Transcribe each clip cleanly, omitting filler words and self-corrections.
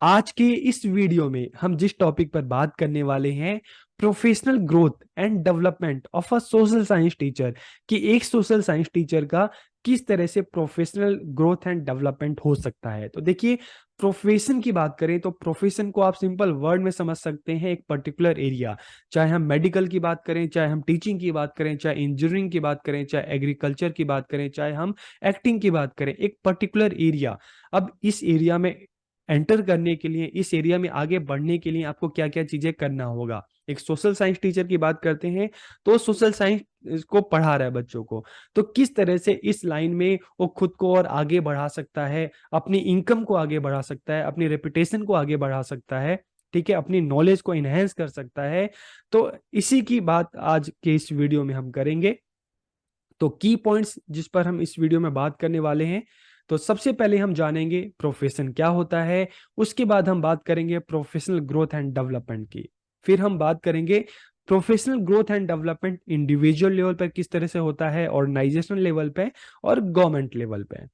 आज के इस वीडियो में हम जिस टॉपिक पर बात करने वाले हैं, professional growth and development of a social science teacher, कि एक सोशल साइंस टीचर का किस तरह से प्रोफेशनल ग्रोथ एंड डेवलपमेंट हो सकता है। तो देखिए, प्रोफेशन की बात करें तो प्रोफेशन को आप सिंपल वर्ड में समझ सकते हैं, एक पर्टिकुलर एरिया। चाहे हम मेडिकल की बात करें, चाहे हम टीचिंग की बात करें, चाहे इंजीनियरिंग की बात करें, चाहे एग्रीकल्चर की बात करें, चाहे हम एक्टिंग की बात करें, एक पर्टिकुलर एरिया। अब इस एरिया में एंटर करने के लिए, इस एरिया में आगे बढ़ने के लिए आपको क्या क्या चीजें करना होगा। एक सोशल साइंस टीचर की बात करते हैं तो सोशल साइंस को पढ़ा रहा है बच्चों को, तो किस तरह से इस लाइन में वो खुद को और आगे बढ़ा सकता है, अपनी इनकम को आगे बढ़ा सकता है, अपनी रेपुटेशन को आगे बढ़ा सकता है, ठीक है, अपनी नॉलेज को इनहेंस कर सकता है। तो इसी की बात आज के इस वीडियो में हम करेंगे। तो की पॉइंट्स जिस पर हम इस वीडियो में बात करने वाले हैं, तो सबसे पहले हम जानेंगे प्रोफेशन क्या होता है। उसके बाद हम बात करेंगे प्रोफेशनल ग्रोथ एंड डेवलपमेंट की। फिर हम बात करेंगे professional growth and development individual level पर किस तरह से होता है, ऑर्गेनाइजेशनल लेवल पे और गवर्नमेंट लेवल पे।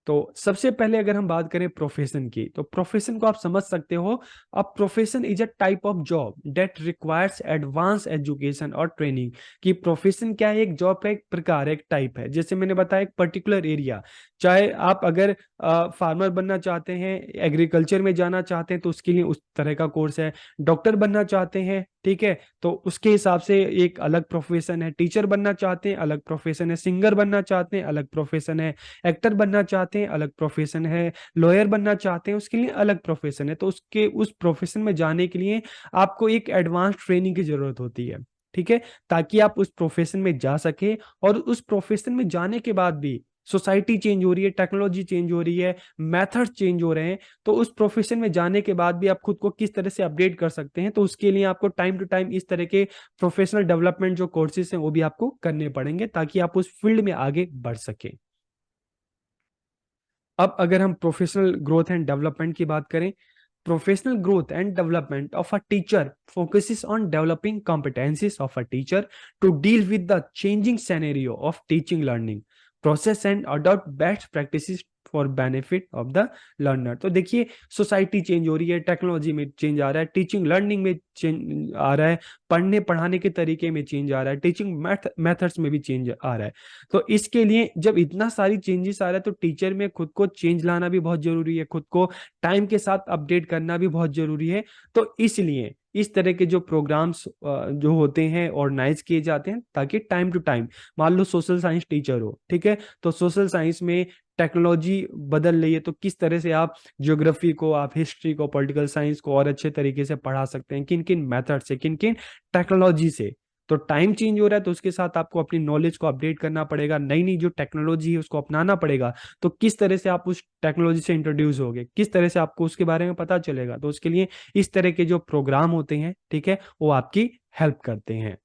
तो सबसे पहले अगर हम बात करें प्रोफेशन की, तो प्रोफेशन को आप समझ सकते हो, a profession is a type of job that requires advance education और ट्रेनिंग। कि प्रोफेशन क्या है, एक जॉब का एक प्रकार है, एक टाइप है। जैसे मैंने बताया, एक पर्टिकुलर एरिया। चाहे आप अगर फार्मर बनना चाहते हैं, एग्रीकल्चर में जाना चाहते हैं, तो उसके लिए उस तरह का कोर्स है। डॉक्टर बनना चाहते हैं, ठीक है, तो उसके हिसाब से एक अलग प्रोफेशन है। टीचर बनना चाहते हैं, अलग प्रोफेशन है। सिंगर बनना चाहते हैं, अलग प्रोफेशन है। एक्टर बनना चाहते हैं, अलग प्रोफेशन है। लॉयर बनना चाहते हैं, उसके लिए अलग प्रोफेशन है। तो उसके उस प्रोफेशन में जाने के लिए आपको एक एडवांस ट्रेनिंग की जरूरत होती है, ठीक है, ताकि आप उस प्रोफेशन में जा सके। और उस प्रोफेशन में जाने के बाद भी सोसाइटी चेंज हो रही है, टेक्नोलॉजी चेंज हो रही है, मेथड चेंज हो रहे हैं। तो उस प्रोफेशन में जाने के बाद भी आप खुद को किस तरह से अपडेट कर सकते हैं, तो उसके लिए आपको टाइम टू टाइम इस तरह के प्रोफेशनल डेवलपमेंट जो कोर्सेज हैं वो भी आपको करने पड़ेंगे, ताकि आप उस फील्ड में आगे बढ़ सके। अब अगर हम प्रोफेशनल ग्रोथ एंड डेवलपमेंट की बात करें, professional growth and development of a teacher focuses on developing competencies of a teacher to deal with the changing scenario of teaching learning process and adopt best practices for benefit of the learner. तो देखिए, society change हो रही है, technology में change आ रहा है, teaching learning में change आ रहा है, पढ़ने पढ़ाने के तरीके में चेंज आ रहा है, टीचिंग मेथड्स में भी चेंज आ रहा है। तो इसके लिए जब इतना सारी चेंजेस आ रहा है, तो टीचर में खुद को चेंज लाना भी बहुत जरूरी है, खुद को टाइम के साथ अपडेट करना भी बहुत जरूरी है। तो इसलिए इस तरह के जो प्रोग्राम्स जो होते हैं ऑर्गेनाइज किए जाते हैं, ताकि टाइम टू टाइम, मान लो सोशल साइंस टीचर हो, ठीक है, तो सोशल साइंस में टेक्नोलॉजी बदल रही है, तो किस तरह से आप ज्योग्राफी को, आप हिस्ट्री को, पॉलिटिकल साइंस को और अच्छे तरीके से पढ़ा सकते हैं, किन किन मेथड से, किन किन टेक्नोलॉजी से। तो टाइम चेंज हो रहा है, तो उसके साथ आपको अपनी नॉलेज को अपडेट करना पड़ेगा, नई नई जो टेक्नोलॉजी है उसको अपनाना पड़ेगा। तो किस तरह से आप उस टेक्नोलॉजी से इंट्रोड्यूस होगे, किस तरह से आपको उसके बारे में पता चलेगा, तो उसके लिए इस तरह के जो प्रोग्राम होते हैं, ठीक है, वो आपकी हेल्प करते हैं।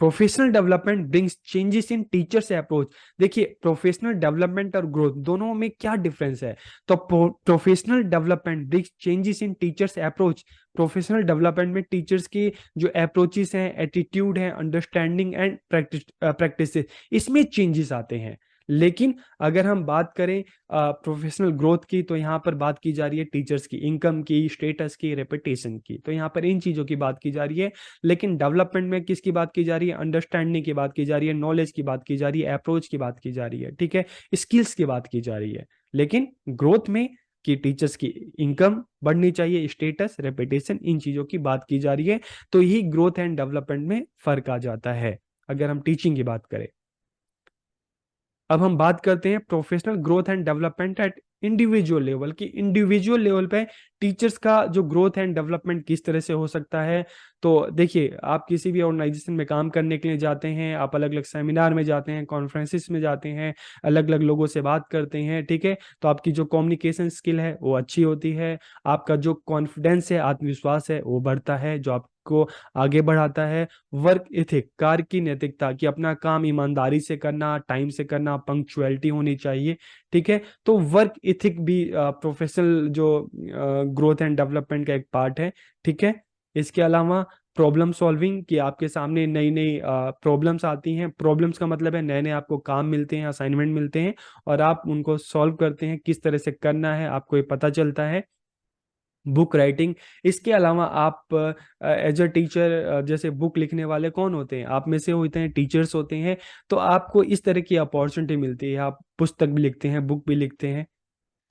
Professional development brings changes in teachers approach. देखिए, प्रोफेशनल डेवलपमेंट और ग्रोथ दोनों में क्या डिफरेंस है। तो professional development brings changes in teachers approach. Professional development में टीचर्स की जो अप्रोचेस हैं, एटीट्यूड है, अंडरस्टैंडिंग एंड प्रैक्टिस, इसमें चेंजेस आते हैं। लेकिन अगर हम बात करें प्रोफेशनल ग्रोथ की, तो यहाँ पर बात की जा रही है टीचर्स की इनकम की, स्टेटस की, रेपुटेशन की। तो यहाँ पर इन चीजों की बात की जा रही है। लेकिन डेवलपमेंट में किसकी बात की जा रही है, अंडरस्टैंडिंग की बात की जा रही है, नॉलेज की बात की जा रही है, अप्रोच की बात की जा रही है, ठीक है, स्किल्स की बात की जा रही है। लेकिन ग्रोथ में कि टीचर्स की इनकम बढ़नी चाहिए, स्टेटस, रेपुटेशन, इन चीजों की बात की जा रही है। तो यही ग्रोथ एंड डेवलपमेंट में फर्क आ जाता है, अगर हम टीचिंग की बात करें। अब हम बात करते हैं professional growth and development at individual level, की इंडिविजुअल लेवल पे टीचर्स का जो ग्रोथ एंड डेवलपमेंट किस तरह से हो सकता है। तो देखिए, आप किसी भी ऑर्गेनाइजेशन में काम करने के लिए जाते हैं, आप अलग अलग सेमिनार में जाते हैं, कॉन्फ्रेंसिस में जाते हैं, अलग अलग लोगों से बात करते हैं, ठीक है, तो आपकी जो कम्युनिकेशन स्किल है वो अच्छी होती है, आपका जो कॉन्फिडेंस है, आत्मविश्वास है, वो बढ़ता है, जो आपको आगे बढ़ाता है। वर्क एथिक, कार्य की नैतिकता, कि अपना काम ईमानदारी से करना, टाइम से करना, पंक्चुअलिटी होनी चाहिए, ठीक है। तो वर्क एथिक भी प्रोफेशनल जो ग्रोथ एंड डेवलपमेंट का एक पार्ट है, ठीक है। इसके अलावा प्रॉब्लम सॉल्विंग, कि आपके सामने नई नई प्रॉब्लम्स आती हैं। प्रॉब्लम्स का मतलब है नए नए आपको काम मिलते हैं, असाइनमेंट मिलते हैं और आप उनको सॉल्व करते हैं, किस तरह से करना है आपको ये पता चलता है। बुक राइटिंग, इसके अलावा आप एज अ टीचर, जैसे बुक लिखने वाले कौन होते हैं, आप में से होते हैं, टीचर्स होते हैं। तो आपको इस तरह की अपॉर्चुनिटी मिलती है, आप पुस्तक भी लिखते हैं, बुक भी लिखते हैं।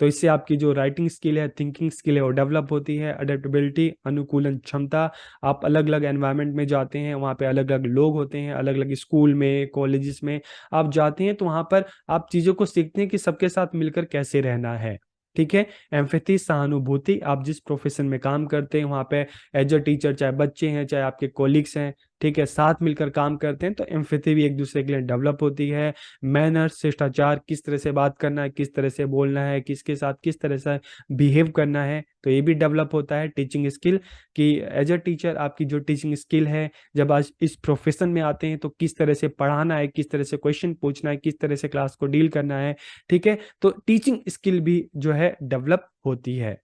तो इससे आपकी जो राइटिंग स्किल है, थिंकिंग स्किल है, वो डेवलप होती है। अडेप्टेबिलिटी, अनुकूलन क्षमता, आप अलग अलग एनवायरनमेंट में जाते हैं, वहाँ पे अलग अलग लोग होते हैं, अलग अलग स्कूल में, कॉलेजेस में आप जाते हैं, तो वहाँ पर आप चीज़ों को सीखते हैं कि सबके साथ मिलकर कैसे रहना है। ठीक है। एम्पैथी, सहानुभूति, आप जिस प्रोफेशन में काम करते हैं वहाँ पे एज अ टीचर, चाहे बच्चे हैं चाहे आपके कोलिग्स हैं, ठीक है, साथ मिलकर काम करते हैं, तो एम्पैथी भी एक दूसरे के लिए डेवलप होती है। मैनर्स, शिष्टाचार, किस तरह से बात करना है, किस तरह से बोलना है, किसके साथ किस तरह से बिहेव करना है, तो ये भी डेवलप होता है। टीचिंग स्किल, कि एज अ टीचर आपकी जो टीचिंग स्किल है, जब आज इस प्रोफेशन में आते हैं तो किस तरह से पढ़ाना है, किस तरह से क्वेश्चन पूछना है, किस तरह से क्लास को डील करना है। ठीक है, तो टीचिंग स्किल भी जो है डेवलप होती है।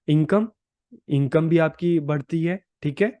इनकम, इनकम भी आपकी बढ़ती है। ठीक है।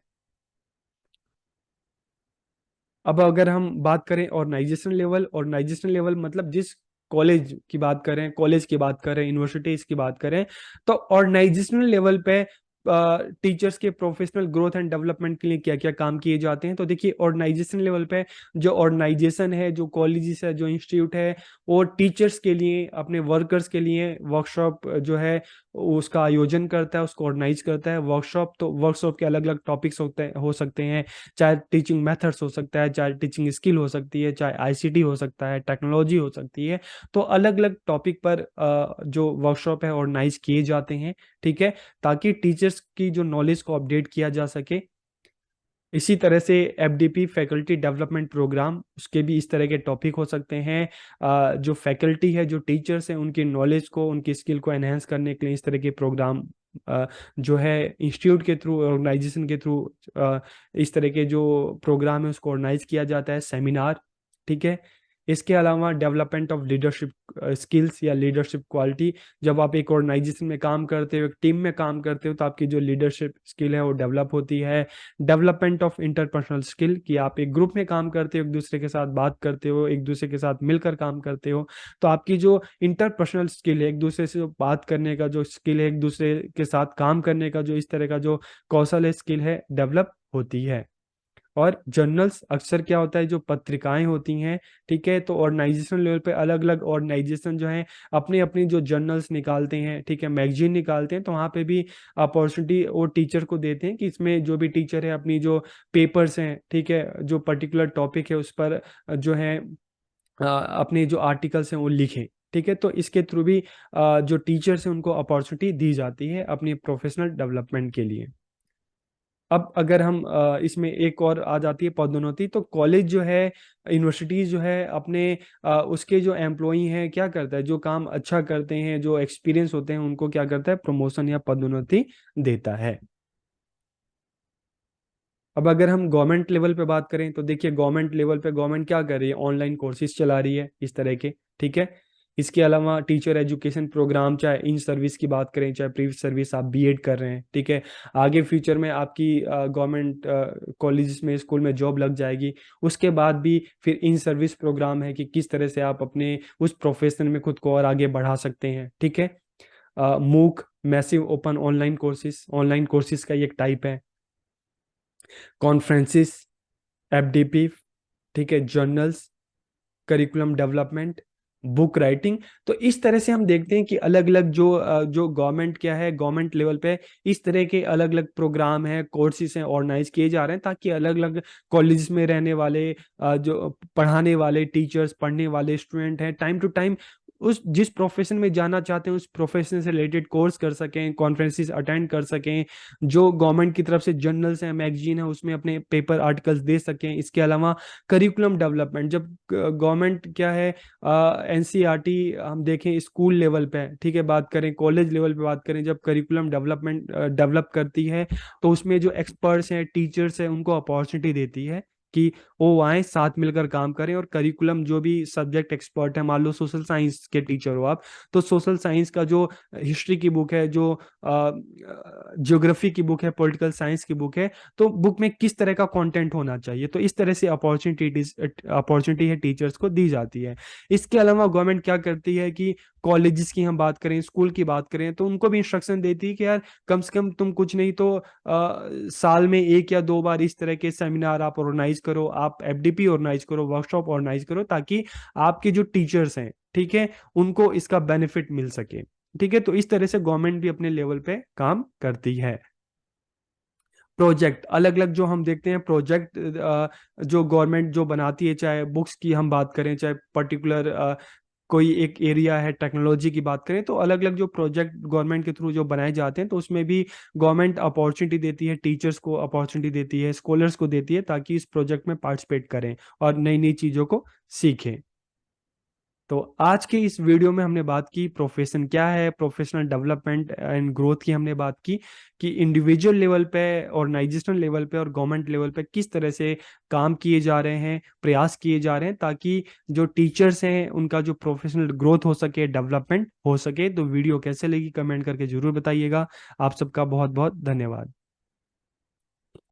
अब अगर हम बात करें ऑर्गेनाइजेशन लेवल, ऑर्गेनाइजेशन लेवल मतलब जिस कॉलेज की बात करें, कॉलेज की बात करें, यूनिवर्सिटीज की बात करें, तो ऑर्गेनाइजेशनल लेवल पे टीचर्स के प्रोफेशनल ग्रोथ एंड डेवलपमेंट के लिए क्या क्या काम किए जाते हैं। तो देखिए, ऑर्गेनाइजेशन लेवल पे जो ऑर्गेनाइजेशन है, जो कॉलेजेस है, जो इंस्टीट्यूट है, वो टीचर्स के लिए, अपने वर्कर्स के लिए वर्कशॉप जो है उसका आयोजन करता है, उसको ऑर्गेनाइज करता है। वर्कशॉप, तो वर्कशॉप के अलग अलग टॉपिक्स होते हैं, हो सकते हैं, चाहे टीचिंग मेथड्स हो सकता है, चाहे टीचिंग स्किल हो सकती है, चाहे आईसीटी हो सकता है, टेक्नोलॉजी हो सकती है। तो अलग अलग टॉपिक पर जो वर्कशॉप है ऑर्गेनाइज किए जाते हैं। ठीक है, ताकि टीचर्स की जो नॉलेज को अपडेट किया जा सके। इसी तरह से एफडीपी, फैकल्टी डेवलपमेंट प्रोग्राम, उसके भी इस तरह के टॉपिक हो सकते हैं। जो फैकल्टी है, जो टीचर्स हैं, उनकी नॉलेज को, उनकी स्किल को एनहेंस करने के लिए इस तरह के प्रोग्राम जो है इंस्टीट्यूट के थ्रू, ऑर्गेनाइजेशन के थ्रू, इस तरह के जो प्रोग्राम है उसको ऑर्गेनाइज किया जाता है, सेमिनार। ठीक है। इसके अलावा डेवलपमेंट ऑफ लीडरशिप स्किल्स या लीडरशिप क्वालिटी, जब आप एक ऑर्गेनाइजेशन में काम करते हो, एक टीम में काम करते हो, तो आपकी जो लीडरशिप स्किल है वो डेवलप होती है। डेवलपमेंट ऑफ इंटरपर्सनल स्किल, कि आप एक ग्रुप में काम करते हो, एक दूसरे के साथ बात करते हो, एक दूसरे के साथ मिलकर काम करते हो, तो आपकी जो इंटरपर्सनल स्किल है, एक दूसरे से जो बात करने का जो स्किल है, एक दूसरे के साथ काम करने का जो इस तरह का जो कौशल है, स्किल है, डेवलप होती है। और जर्नल्स, अक्सर क्या होता है, जो पत्रिकाएं होती हैं, ठीक है, तो ऑर्गेनाइजेशन लेवल पे अलग अलग ऑर्गेनाइजेशन जो है अपनी अपनी जो जर्नल्स निकालते हैं, ठीक है, मैगजीन निकालते हैं, तो वहाँ पे भी अपॉर्चुनिटी वो टीचर को देते हैं कि इसमें जो भी टीचर है अपनी जो पेपर्स हैं, ठीक है, जो पर्टिकुलर टॉपिक है उस पर जो है अपने जो आर्टिकल्स हैं वो लिखें। ठीक है, तो इसके थ्रू भी जो टीचर्स हैं उनको अपॉर्चुनिटी दी जाती है अपनी प्रोफेशनल डेवलपमेंट के लिए। अब अगर हम इसमें एक और आ जाती है पदोन्नति, तो कॉलेज जो है, यूनिवर्सिटीज जो है, अपने उसके जो एम्प्लॉई हैं क्या करता है, जो काम अच्छा करते हैं, जो एक्सपीरियंस होते हैं, उनको क्या करता है, प्रमोशन या पदोन्नति देता है। अब अगर हम गवर्नमेंट लेवल पे बात करें, तो देखिए गवर्नमेंट लेवल पे गवर्नमेंट क्या कर रही है, ऑनलाइन कोर्सेज चला रही है इस तरह के। ठीक है। इसके अलावा टीचर एजुकेशन प्रोग्राम, चाहे इन सर्विस की बात करें, चाहे प्री सर्विस, आप बीएड कर रहे हैं, ठीक है, आगे फ्यूचर में आपकी गवर्नमेंट कॉलेज में, स्कूल में जॉब लग जाएगी, उसके बाद भी फिर इन सर्विस प्रोग्राम है कि किस तरह से आप अपने उस प्रोफेशन में खुद को और आगे बढ़ा सकते हैं। ठीक है। मूक, massive open online courses, online courses का ये एक टाइप है। कॉन्फ्रेंसिस, एफडीपी, ठीक है, journals, curriculum development, book writing. तो इस तरह से हम देखते हैं कि अलग अलग जो गवर्नमेंट क्या है, गवर्नमेंट लेवल पे इस तरह के अलग अलग प्रोग्राम है, कोर्सेज हैं, ऑर्गेनाइज किए जा रहे हैं, ताकि अलग अलग कॉलेज में रहने वाले जो पढ़ाने वाले टीचर्स, पढ़ने वाले स्टूडेंट हैं, टाइम टू टाइम उस जिस प्रोफेशन में जाना चाहते हैं उस प्रोफेशन से रिलेटेड कोर्स कर सकें, कॉन्फ्रेंसेस अटेंड कर सकें, जो गवर्नमेंट की तरफ से जर्नल्स हैं, मैगजीन है, उसमें अपने पेपर आर्टिकल्स दे सकें। इसके अलावा करिकुलम डेवलपमेंट, जब गवर्नमेंट क्या है, एनसीईआरटी हम देखें स्कूल लेवल पे, ठीक है, बात करें कॉलेज लेवल पे, बात करें, जब करिकुलम डेवलपमेंट डेवलप करती है, तो उसमें जो एक्सपर्ट्स हैं, टीचर्स हैं, उनको अपॉर्चुनिटी देती है कि वो आए साथ मिलकर काम करें, और करिकुलम जो भी सब्जेक्ट एक्सपर्ट है, मान लो सोशल साइंस के टीचर हो आप, तो सोशल साइंस का जो हिस्ट्री की बुक है, जो ज्योग्राफी की बुक है, पॉलिटिकल साइंस की बुक है, तो बुक में किस तरह का कंटेंट होना चाहिए, तो इस तरह से अपॉर्चुनिटी है टीचर्स को दी जाती है। इसके अलावा गवर्नमेंट क्या करती है कि कॉलेजेस की हम बात करें, स्कूल की बात करें, तो उनको भी इंस्ट्रक्शन देती है कि यार कम से कम तुम कुछ नहीं तो साल में 1 या 2 बार इस तरह के सेमिनार आप ऑर्गेनाइज करो, आप एफडीपी ऑर्गेनाइज करो, वर्कशॉप ऑर्गेनाइज करो, ताकि आपके जो टीचर्स हैं, ठीक है, उनको इसका बेनिफिट मिल सके। ठीक है, तो इस तरह से गवर्नमेंट भी अपने लेवल पे काम करती है। प्रोजेक्ट अलग अलग जो हम देखते हैं, प्रोजेक्ट जो गवर्नमेंट जो बनाती है, चाहे बुक्स की हम बात करें, चाहे पर्टिकुलर कोई एक एरिया है, टेक्नोलॉजी की बात करें, तो अलग अलग जो प्रोजेक्ट गवर्नमेंट के थ्रू जो बनाए जाते हैं, तो उसमें भी गवर्नमेंट अपॉर्चुनिटी देती है, टीचर्स को अपॉर्चुनिटी देती है, स्कॉलर्स को देती है, ताकि इस प्रोजेक्ट में पार्टिसिपेट करें और नई नई चीज़ों को सीखें। तो आज के इस वीडियो में हमने बात की प्रोफेशन क्या है, प्रोफेशनल डेवलपमेंट एंड ग्रोथ की हमने बात की, कि इंडिविजुअल लेवल पे, ऑर्गेनाइजेशनल लेवल पे और गवर्नमेंट लेवल पे किस तरह से काम किए जा रहे हैं, प्रयास किए जा रहे हैं, ताकि जो टीचर्स हैं उनका जो प्रोफेशनल ग्रोथ हो सके, डेवलपमेंट हो सके। तो वीडियो कैसे लगी कमेंट करके जरूर बताइएगा। आप सबका बहुत बहुत धन्यवाद।